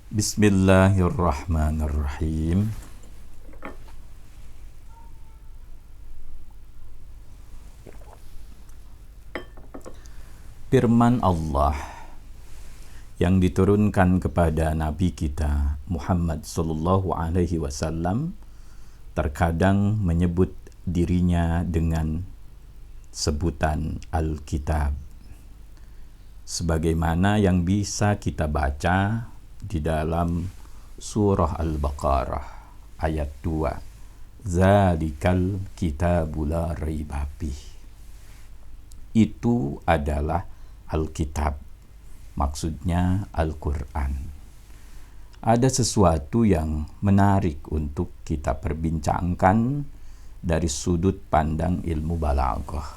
Bismillahirrahmanirrahim. Firman Allah yang diturunkan kepada Nabi kita Muhammad sallallahu alaihi wasallam terkadang menyebut dirinya dengan sebutan Alkitab, sebagaimana yang bisa kita baca di dalam surah Al-Baqarah ayat 2. Zalikal kitabu la raiba fih. Itu adalah Alkitab, maksudnya Al-Quran. Ada sesuatu yang menarik untuk kita perbincangkan dari sudut pandang ilmu balaghah.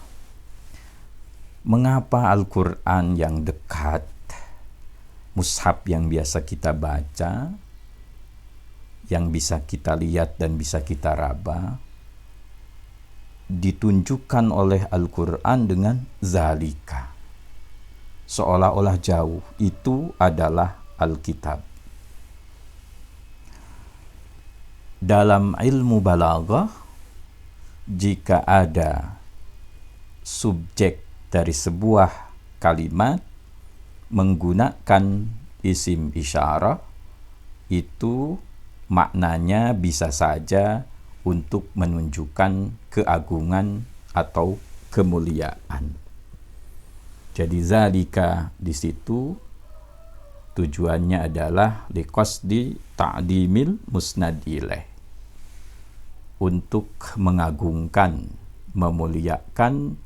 Mengapa Al-Quran yang dekat, mushaf yang biasa kita baca, yang bisa kita lihat dan bisa kita raba, ditunjukkan oleh Al-Quran dengan zalika, seolah-olah jauh, itu adalah Alkitab. Dalam ilmu balaghah, jika ada subjek dari sebuah kalimat menggunakan isim isyarah, itu maknanya bisa saja untuk menunjukkan keagungan atau kemuliaan. Jadi zalika di situ tujuannya adalah liqasdi ta'dimil musnad ilaih, untuk mengagungkan, memuliakan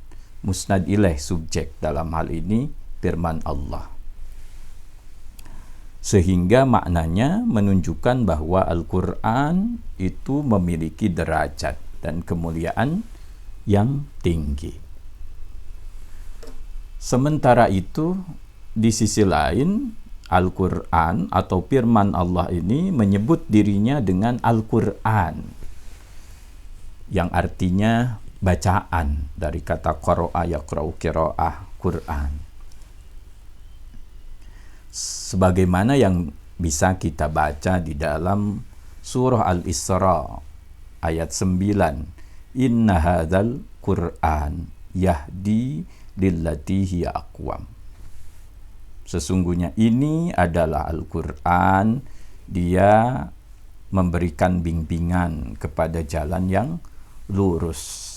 musnad ilaih, subjek dalam hal ini firman Allah. Sehingga maknanya menunjukkan bahwa Al-Quran itu memiliki derajat dan kemuliaan yang tinggi. Sementara itu, di sisi lain, Al-Quran atau firman Allah ini menyebut dirinya dengan Al-Quran, yang artinya bacaan, dari kata qara'a yaqra'u qira'ah, Quran. Sebagaimana yang bisa kita baca di dalam surah Al-Isra ayat 9, inna hadzal Qur'an yahdi lillati hiya aqwam. Sesungguhnya ini adalah Al-Quran, dia memberikan bimbingan kepada jalan yang lurus.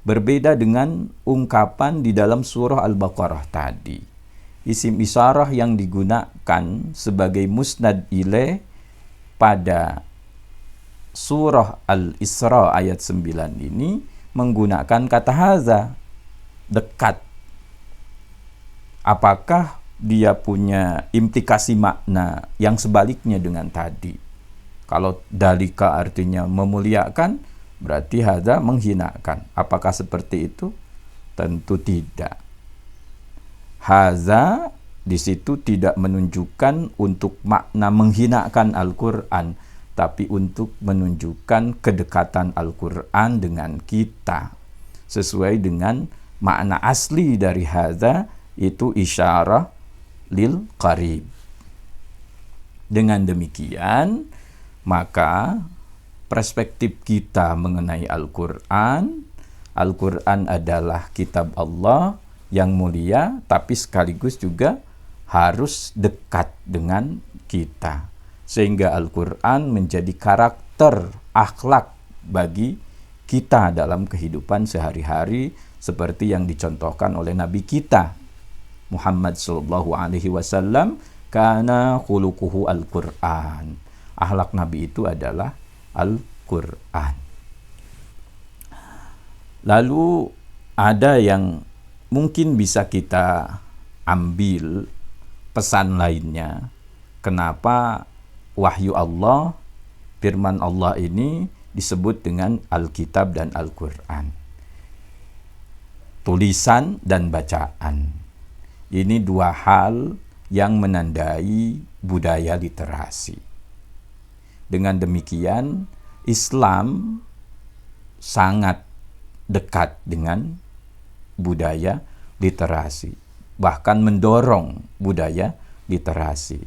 Berbeda dengan ungkapan di dalam surah Al-Baqarah tadi. Isim isyarah yang digunakan sebagai musnad ilaih pada surah Al-Isra ayat 9 ini menggunakan kata haza, dekat. Apakah dia punya implikasi makna yang sebaliknya dengan tadi? Kalau dalika artinya memuliakan, berarti haza menghinakan. Apakah seperti itu? Tentu tidak. Haza di situ tidak menunjukkan untuk makna menghinakan Al-Quran, tapi untuk menunjukkan kedekatan Al-Quran dengan kita, sesuai dengan makna asli dari haza, itu isyarah lil qarib. Dengan demikian, maka perspektif kita mengenai Al-Quran, Al-Quran adalah kitab Allah yang mulia, tapi sekaligus juga harus dekat dengan kita, sehingga Al-Quran menjadi karakter akhlak bagi kita dalam kehidupan sehari-hari, seperti yang dicontohkan oleh Nabi kita Muhammad sallallahu alaihi wasallam, kana khuluquhu Al-Quran. Akhlak Nabi itu adalah Al-Quran. Lalu ada yang mungkin bisa kita ambil pesan lainnya. Kenapa wahyu Allah, firman Allah ini disebut dengan Alkitab dan Al-Quran? Tulisan dan bacaan. Ini dua hal yang menandai budaya literasi. Dengan demikian, Islam sangat dekat dengan budaya literasi, bahkan mendorong budaya literasi.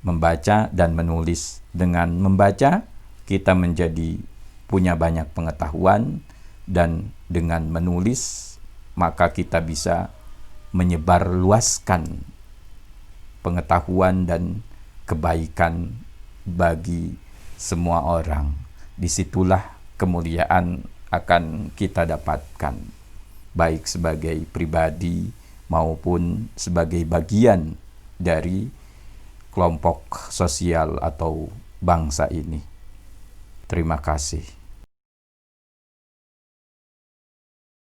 membaca dan menulis. Dengan membaca, kita menjadi punya banyak pengetahuan, dan dengan menulis, maka kita bisa menyebarluaskan pengetahuan dan kebaikan bagi semua orang. Disitulah kemuliaan akan kita dapatkan, baik sebagai pribadi maupun sebagai bagian dari kelompok sosial atau bangsa ini. Terima kasih.